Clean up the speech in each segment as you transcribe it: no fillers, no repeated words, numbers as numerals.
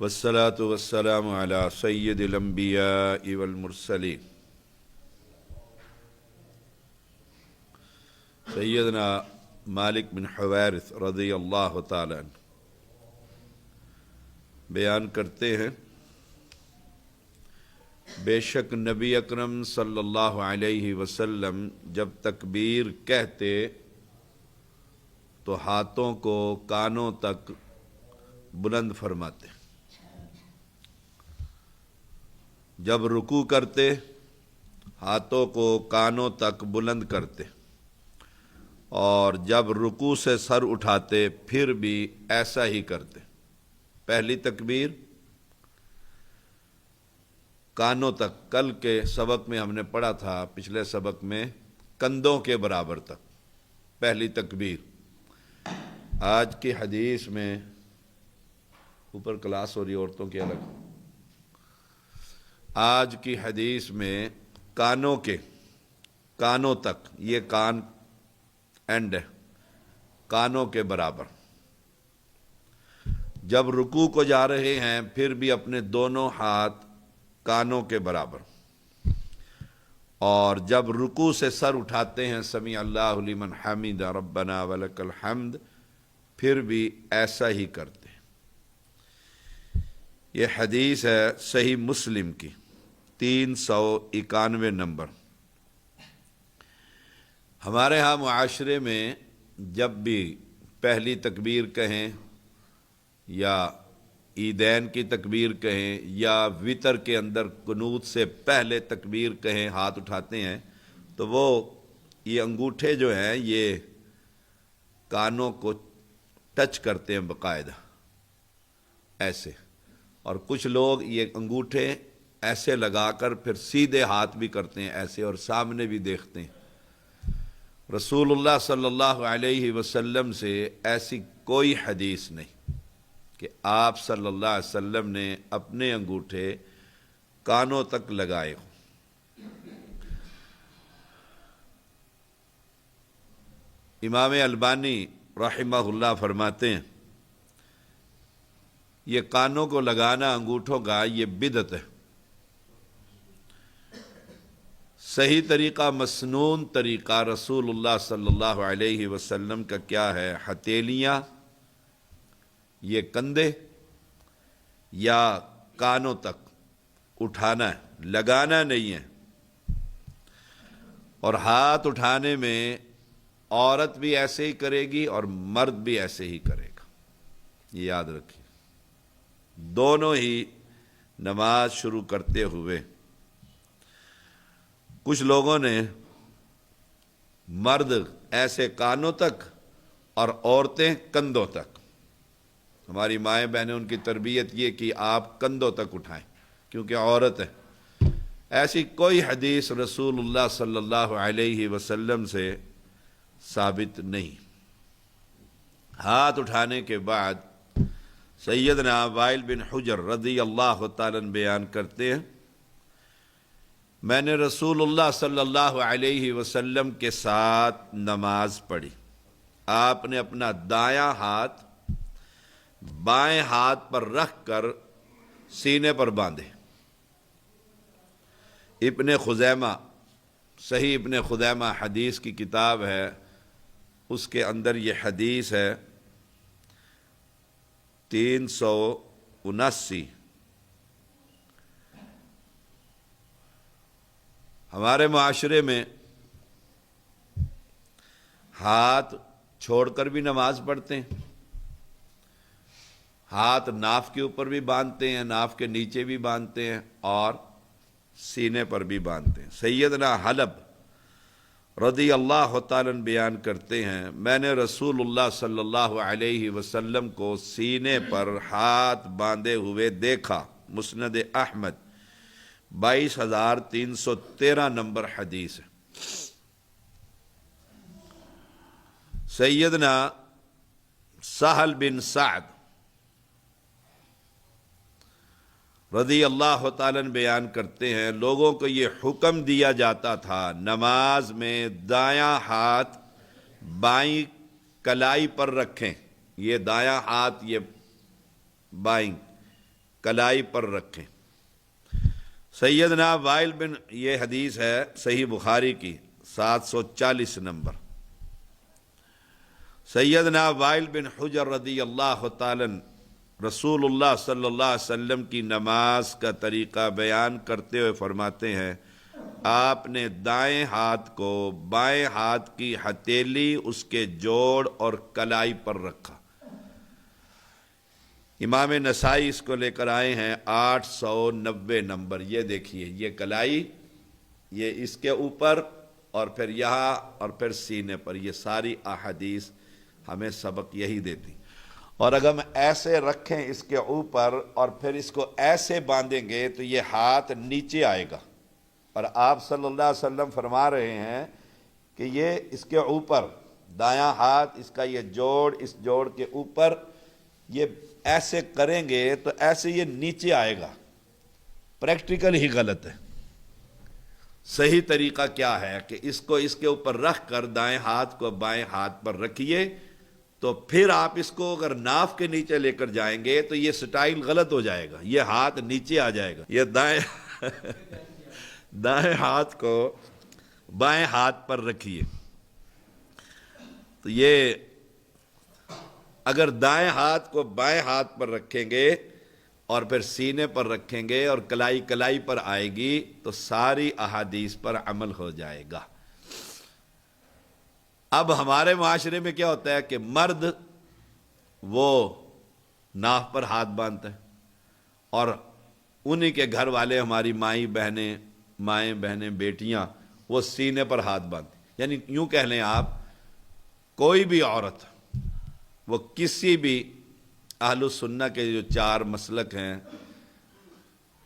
والصلاة والسلام على سید الانبیاء والمرسلین سیدنا مالک بن حویرث رضی اللہ تعالی عنہ بیان کرتے ہیں، بے شک نبی اکرم صلی اللہ علیہ وسلم جب تکبیر کہتے تو ہاتھوں کو کانوں تک بلند فرماتے، جب رکوع کرتے ہاتھوں کو کانوں تک بلند کرتے، اور جب رکوع سے سر اٹھاتے پھر بھی ایسا ہی کرتے۔ پہلی تکبیر کانوں تک، کل کے سبق میں ہم نے پڑھا تھا، پچھلے سبق میں کندھوں کے برابر تک پہلی تکبیر۔ آج کی حدیث میں اوپر کلاس ہو رہی عورتوں کی الگ، آج کی حدیث میں کانوں تک، یہ کان اینڈ ہے، کانوں کے برابر۔ جب رکوع کو جا رہے ہیں پھر بھی اپنے دونوں ہاتھ کانوں کے برابر، اور جب رکوع سے سر اٹھاتے ہیں سمیع اللہ لمن حمدہ ربنا ولک الحمد، پھر بھی ایسا ہی کرتے ہیں۔ یہ حدیث ہے صحیح مسلم کی 391 نمبر۔ ہمارے ہاں معاشرے میں جب بھی پہلی تکبیر کہیں یا عیدین کی تکبیر کہیں یا وتر کے اندر قنوت سے پہلے تکبیر کہیں، ہاتھ اٹھاتے ہیں تو وہ یہ انگوٹھے جو ہیں یہ کانوں کو ٹچ کرتے ہیں باقاعدہ ایسے، اور کچھ لوگ یہ انگوٹھے ایسے لگا کر پھر سیدھے ہاتھ بھی کرتے ہیں ایسے، اور سامنے بھی دیکھتے ہیں۔ رسول اللہ صلی اللہ علیہ وسلم سے ایسی کوئی حدیث نہیں کہ آپ صلی اللہ علیہ وسلم نے اپنے انگوٹھے کانوں تک لگائے ہوں۔ امام البانی رحمہ اللہ فرماتے ہیں یہ کانوں کو لگانا انگوٹھوں کا یہ بدعت ہے۔ صحیح طریقہ، مسنون طریقہ رسول اللہ صلی اللہ علیہ وسلم کا کیا ہے؟ ہتھیلیاں، یہ کندھے یا کانوں تک اٹھانا ہے، لگانا نہیں ہے۔ اور ہاتھ اٹھانے میں عورت بھی ایسے ہی کرے گی اور مرد بھی ایسے ہی کرے گا، یہ یاد رکھیے۔ دونوں ہی نماز شروع کرتے ہوئے کچھ لوگوں نے مرد ایسے کانوں تک اور عورتیں کندھوں تک، ہماری مائیں بہنیں ان کی تربیت یہ کہ آپ کندھوں تک اٹھائیں کیونکہ عورت ہے۔ ایسی کوئی حدیث رسول اللہ صلی اللہ علیہ وسلم سے ثابت نہیں۔ ہاتھ اٹھانے کے بعد سیدنا وائل بن حجر رضی اللہ تعالیٰ عنہ بیان کرتے ہیں، میں نے رسول اللہ صلی اللہ علیہ وسلم کے ساتھ نماز پڑھی، آپ نے اپنا دایاں ہاتھ بائیں ہاتھ پر رکھ کر سینے پر باندھے۔ ابن خزیمہ، صحیح ابن خزیمہ حدیث کی کتاب ہے، اس کے اندر یہ حدیث ہے 379۔ ہمارے معاشرے میں ہاتھ چھوڑ کر بھی نماز پڑھتے ہیں، ہاتھ ناف کے اوپر بھی باندھتے ہیں، ناف کے نیچے بھی باندھتے ہیں، اور سینے پر بھی باندھتے ہیں۔ سیدنا حلب رضی اللہ تعالیٰ عنہ بیان کرتے ہیں، میں نے رسول اللہ صلی اللہ علیہ وسلم کو سینے پر ہاتھ باندھے ہوئے دیکھا۔ مسند احمد 22,313 نمبر حدیث ہے۔ سیدنا سہل بن سعد رضی اللہ تعالیٰ بیان کرتے ہیں، لوگوں کو یہ حکم دیا جاتا تھا نماز میں دایاں ہاتھ بائیں کلائی پر رکھیں، یہ دایاں ہاتھ یہ بائیں کلائی پر رکھیں۔ سیدنا وائل بن، یہ حدیث ہے صحیح بخاری کی 740 نمبر۔ سیدنا وائل بن حجر رضی اللہ تعالی رسول اللہ صلی اللہ علیہ وسلم کی نماز کا طریقہ بیان کرتے ہوئے فرماتے ہیں، آپ نے دائیں ہاتھ کو بائیں ہاتھ کی ہتھیلی، اس کے جوڑ اور کلائی پر رکھا۔ امام نسائی اس کو لے کر آئے ہیں 890 نمبر۔ یہ دیکھیے، یہ کلائی، یہ اس کے اوپر اور پھر یہاں اور پھر سینے پر، یہ ساری احادیث ہمیں سبق یہی دیتی۔ اور اگر ہم ایسے رکھیں اس کے اوپر اور پھر اس کو ایسے باندھیں گے تو یہ ہاتھ نیچے آئے گا، اور آپ صلی اللہ علیہ وسلم فرما رہے ہیں کہ یہ اس کے اوپر دایاں ہاتھ، اس کا یہ جوڑ، اس جوڑ کے اوپر یہ ایسے کریں گے تو ایسے یہ نیچے آئے گا۔ پریکٹیکل ہی غلط ہے۔ صحیح طریقہ کیا ہے کہ اس کو اس کے اوپر رکھ کر دائیں ہاتھ کو بائیں ہاتھ پر رکھیے، تو پھر آپ اس کو اگر ناف کے نیچے لے کر جائیں گے تو یہ سٹائل غلط ہو جائے گا، یہ ہاتھ نیچے آ جائے گا۔ یہ دائیں ہاتھ کو بائیں ہاتھ پر رکھیے، تو یہ اگر دائیں ہاتھ کو بائیں ہاتھ پر رکھیں گے اور پھر سینے پر رکھیں گے اور کلائی کلائی پر آئے گی تو ساری احادیث پر عمل ہو جائے گا۔ اب ہمارے معاشرے میں کیا ہوتا ہے کہ مرد وہ ناف پر ہاتھ باندھتا ہے، اور انہی کے گھر والے، ہماری مائیں بہنیں بیٹیاں، وہ سینے پر ہاتھ باندھتی۔ یعنی یوں کہہ لیں آپ، کوئی بھی عورت، وہ کسی بھی اہل السنہ کے جو 4 مسلک ہیں،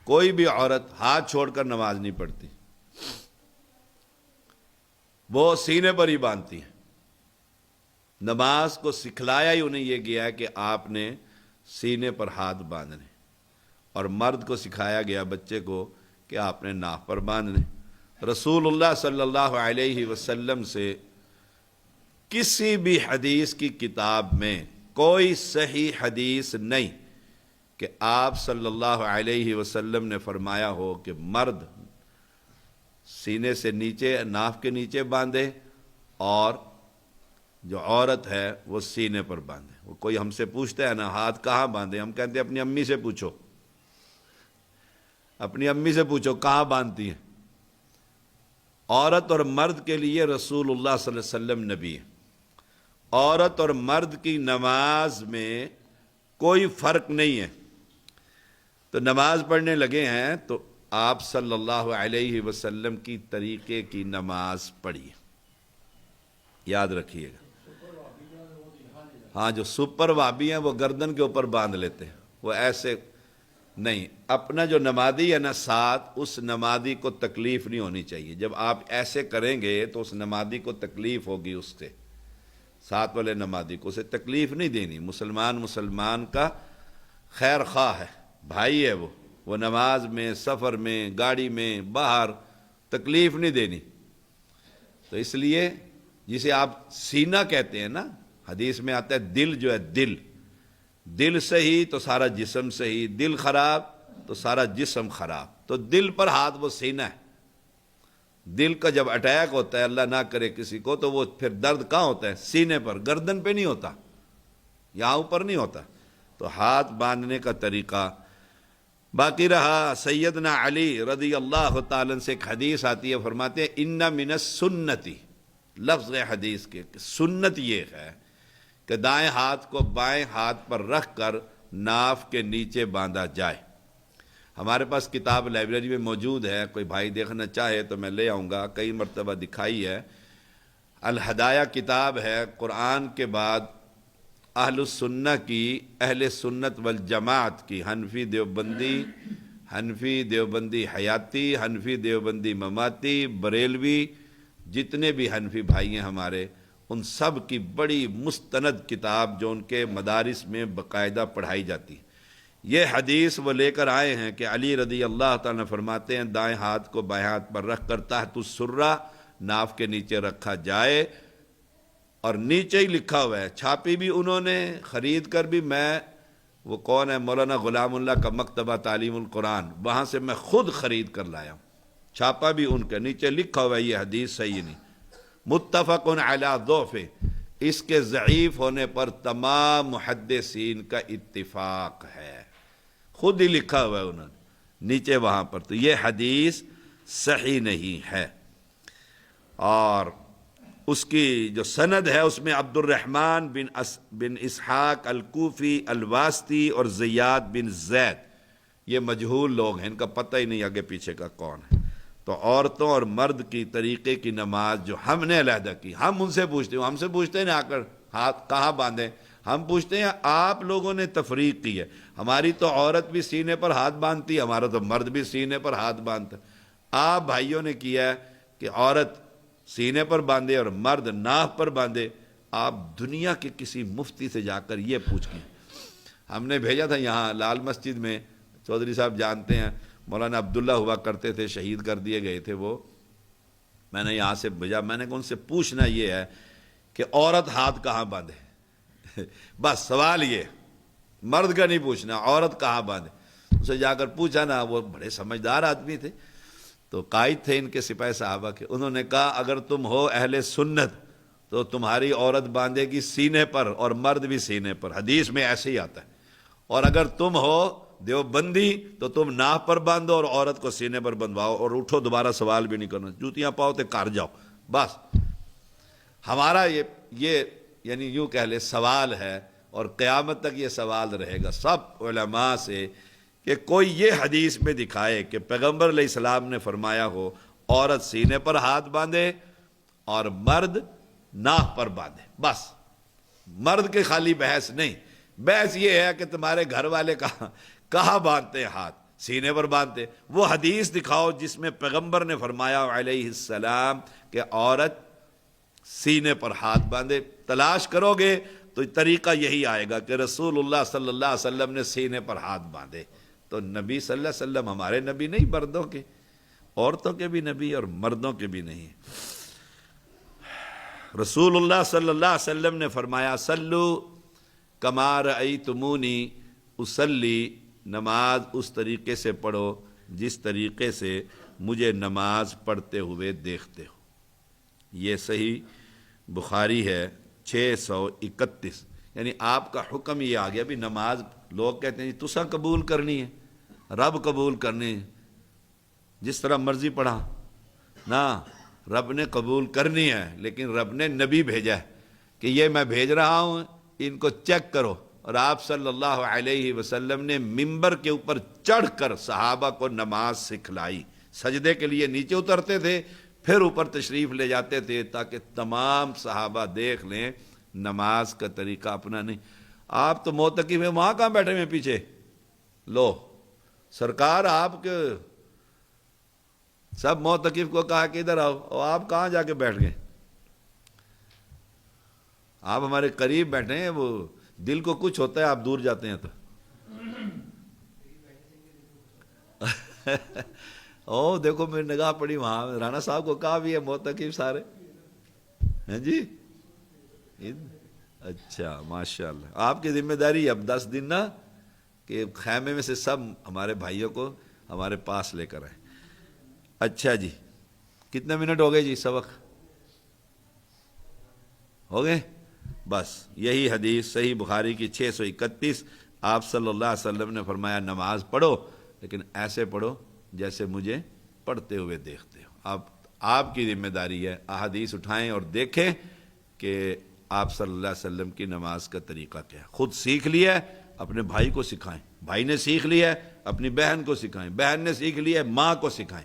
کوئی بھی عورت ہاتھ چھوڑ کر نماز نہیں پڑھتی، وہ سینے پر ہی باندھتی ہیں۔ نماز کو سکھلایا ہی انہیں یہ گیا کہ آپ نے سینے پر ہاتھ باندھنے، اور مرد کو سکھایا گیا بچے کو کہ آپ نے ناف پر باندھنے۔ رسول اللہ صلی اللہ علیہ وسلم سے کسی بھی حدیث کی کتاب میں کوئی صحیح حدیث نہیں کہ آپ صلی اللہ علیہ وسلم نے فرمایا ہو کہ مرد سینے سے نیچے، ناف کے نیچے باندھے، اور جو عورت ہے وہ سینے پر باندھے۔ وہ کوئی ہم سے پوچھتا ہے نا ہاتھ کہاں باندھے، ہم کہتے ہیں اپنی امی سے پوچھو، اپنی امی سے پوچھو کہاں باندھتی ہیں۔ عورت اور مرد کے لیے رسول اللہ صلی اللہ علیہ وسلم نبی ہے۔ عورت اور مرد کی نماز میں کوئی فرق نہیں ہے۔ تو نماز پڑھنے لگے ہیں تو آپ صلی اللہ علیہ وسلم کی طریقے کی نماز پڑھیے، یاد رکھیے گا۔ ہاں، جو سپر وابی ہیں وہ گردن کے اوپر باندھ لیتے ہیں، وہ ایسے نہیں۔ اپنا جو نمازی ہے نا ساتھ، اس نمازی کو تکلیف نہیں ہونی چاہیے۔ جب آپ ایسے کریں گے تو اس نمازی کو تکلیف ہوگی، اس سے ساتھ والے نمازی کو اسے تکلیف نہیں دینی۔ مسلمان کا خیر خواہ ہے، بھائی ہے، وہ نماز میں، سفر میں، گاڑی میں، باہر تکلیف نہیں دینی۔ تو اس لیے جسے آپ سینہ کہتے ہیں نا، حدیث میں آتا ہے دل جو ہے، دل صحیح تو سارا جسم صحیح، دل خراب تو سارا جسم خراب۔ تو دل پر ہاتھ وہ سینہ ہے۔ دل کا جب اٹیک ہوتا ہے، اللہ نہ کرے کسی کو، تو وہ پھر درد کہاں ہوتا ہے؟ سینے پر، گردن پہ نہیں ہوتا، یہاں اوپر نہیں ہوتا۔ تو ہاتھ باندھنے کا طریقہ باقی رہا۔ سیدنا علی رضی اللہ تعالیٰ سے ایک حدیث آتی ہے، فرماتے ہیں ان من السنتی، لفظ حدیث کے سنت یہ ہے کہ دائیں ہاتھ کو بائیں ہاتھ پر رکھ کر ناف کے نیچے باندھا جائے۔ ہمارے پاس کتاب لائبریری میں موجود ہے، کوئی بھائی دیکھنا چاہے تو میں لے آؤں گا، کئی مرتبہ دکھائی ہے۔ الہدایہ کتاب ہے، قرآن کے بعد اہل السنہ کی، اہل سنت والجماعت کی، حنفی دیوبندی حیاتی، حنفی دیوبندی مماتی، بریلوی، جتنے بھی حنفی بھائی ہیں ہمارے، ان سب کی بڑی مستند کتاب جو ان کے مدارس میں باقاعدہ پڑھائی جاتی ہے۔ یہ حدیث وہ لے کر آئے ہیں کہ علی رضی اللہ تعالیٰ فرماتے ہیں دائیں ہاتھ کو بائیں ہاتھ پر رکھ کر تحت السرہ، ناف کے نیچے رکھا جائے، اور نیچے ہی لکھا ہوا ہے، چھاپی بھی انہوں نے، خرید کر بھی میں وہ کون ہے؟ مولانا غلام اللہ کا مکتبہ تعلیم القرآن، وہاں سے میں خود خرید کر لایا ہوں، چھاپا بھی ان کے، نیچے لکھا ہوا ہے یہ حدیث صحیح نہیں، متفق علی ضعف، اس کے ضعیف ہونے پر تمام محدثین کا اتفاق ہے، خود ہی لکھا ہوا ہے انہوں نے نیچے وہاں پر، تو یہ حدیث صحیح نہیں ہے۔ اور اس کی جو سند ہے اس میں عبد الرحمن بن اسحاق الکوفی الواسطی اور زیاد بن زید، یہ مجہول لوگ ہیں، ان کا پتہ ہی نہیں آگے پیچھے کا کون ہے۔ تو عورتوں اور مرد کی طریقے کی نماز جو ہم نے علیحدہ کی، ہم ان سے پوچھتے ہیں، ہم سے پوچھتے ہیں آ کر ہاتھ کہاں باندھیں، ہم پوچھتے ہیں آپ لوگوں نے تفریق کی ہے، ہماری تو عورت بھی سینے پر ہاتھ باندھتی ہے، ہمارا تو مرد بھی سینے پر ہاتھ باندھتا ہے، آپ بھائیوں نے کیا ہے کہ عورت سینے پر باندھے اور مرد ناف پر باندھے، آپ دنیا کے کسی مفتی سے جا کر یہ پوچھ کے، ہم نے بھیجا تھا یہاں لال مسجد میں، چودھری صاحب جانتے ہیں، مولانا عبداللہ ہوا کرتے تھے، شہید کر دیے گئے تھے وہ، میں نے یہاں سے بھیجا، میں نے کہا ان سے پوچھنا یہ ہے کہ عورت ہاتھ کہاں باندھے، بس سوال یہ، مرد کا نہیں پوچھنا، عورت کہاں باندھے، اسے جا کر پوچھا نا، وہ بڑے سمجھدار آدمی تھے، تو قائد تھے ان کے سپاہی صحابہ کے، انہوں نے کہا اگر تم ہو اہل سنت تو تمہاری عورت باندھے گی سینے پر اور مرد بھی سینے پر، حدیث میں ایسے ہی آتا ہے، اور اگر تم ہو دیوبندی تو تم ناف پر باندھو اور عورت کو سینے پر بندھواؤ، اور اٹھو دوبارہ سوال بھی نہیں کرنا، جوتیاں پاؤ تو کار جاؤ، بس ہمارا یہ یعنی یوں کہہ لے سوال ہے، اور قیامت تک یہ سوال رہے گا سب علماء سے کہ کوئی یہ حدیث میں دکھائے کہ پیغمبر علیہ السلام نے فرمایا ہو عورت سینے پر ہاتھ باندھے اور مرد ناف پر باندھے، بس مرد کے خالی بحث نہیں، بحث یہ ہے کہ تمہارے گھر والے کہاں باندھتے ہیں ہاتھ، سینے پر باندھتے، وہ حدیث دکھاؤ جس میں پیغمبر نے فرمایا علیہ السلام کہ عورت سینے پر ہاتھ باندھے، تلاش کرو گے تو طریقہ یہی آئے گا کہ رسول اللہ صلی اللہ علیہ وسلم نے سینے پر ہاتھ باندھے، تو نبی صلی اللہ علیہ وسلم ہمارے نبی نہیں، مردوں کے، عورتوں کے بھی نبی اور مردوں کے بھی نہیں، رسول اللہ صلی اللہ علیہ وسلم نے فرمایا صلو کما رأیتمونی اصلی، نماز اس طریقے سے پڑھو جس طریقے سے مجھے نماز پڑھتے ہوئے دیکھتے ہو، یہ صحیح بخاری ہے 631، یعنی آپ کا حکم یہ آ گیا بھی نماز، لوگ کہتے ہیں تساں قبول کرنی ہے، رب قبول کرنی ہے، جس طرح مرضی پڑھا، نہ رب نے قبول کرنی ہے، لیکن رب نے نبی بھیجا ہے کہ یہ میں بھیج رہا ہوں ان کو چیک کرو، اور آپ صلی اللہ علیہ وسلم نے ممبر کے اوپر چڑھ کر صحابہ کو نماز سکھلائی، سجدے کے لیے نیچے اترتے تھے پھر اوپر تشریف لے جاتے تھے تاکہ تمام صحابہ دیکھ لیں نماز کا طریقہ اپنا نہیں، آپ تو معتکف ہیں وہاں کہاں بیٹھے ہوئے پیچھے، لو سرکار آپ کے سب معتکف کو کہا کہ ادھر آؤ، اور آپ کہاں جا کے بیٹھ گئے، آپ ہمارے قریب بیٹھے ہیں، وہ دل کو کچھ ہوتا ہے آپ دور جاتے ہیں تو او دیکھو میری نگاہ پڑی وہاں، رانا صاحب کو کہا بھی ہے معتکف سارے ہیں جی، اچھا ماشاءاللہ، آپ کی ذمہ داری اب 10 دن نا کہ خیمے میں سے سب ہمارے بھائیوں کو ہمارے پاس لے کر آئیں۔ اچھا جی، کتنے منٹ ہو گئے جی، سبق ہو گئے؟ بس یہی حدیث صحیح بخاری کی 631، آپ صلی اللہ علیہ وسلم نے فرمایا نماز پڑھو لیکن ایسے پڑھو جیسے مجھے پڑھتے ہوئے دیکھتے ہو، آپ کی ذمہ داری ہے احادیث اٹھائیں اور دیکھیں کہ آپ صلی اللہ علیہ وسلم کی نماز کا طریقہ کیا ہے، خود سیکھ لیا ہے اپنے بھائی کو سکھائیں، بھائی نے سیکھ لیا ہے اپنی بہن کو سکھائیں، بہن نے سیکھ لیا ہے ماں کو سکھائیں،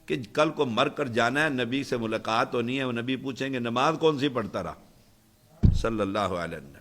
کہ کل کو مر کر جانا ہے، نبی سے ملاقات ہونی ہے، وہ نبی پوچھیں گے نماز کون سی پڑھتا رہا، صلی اللہ علیہ وسلم۔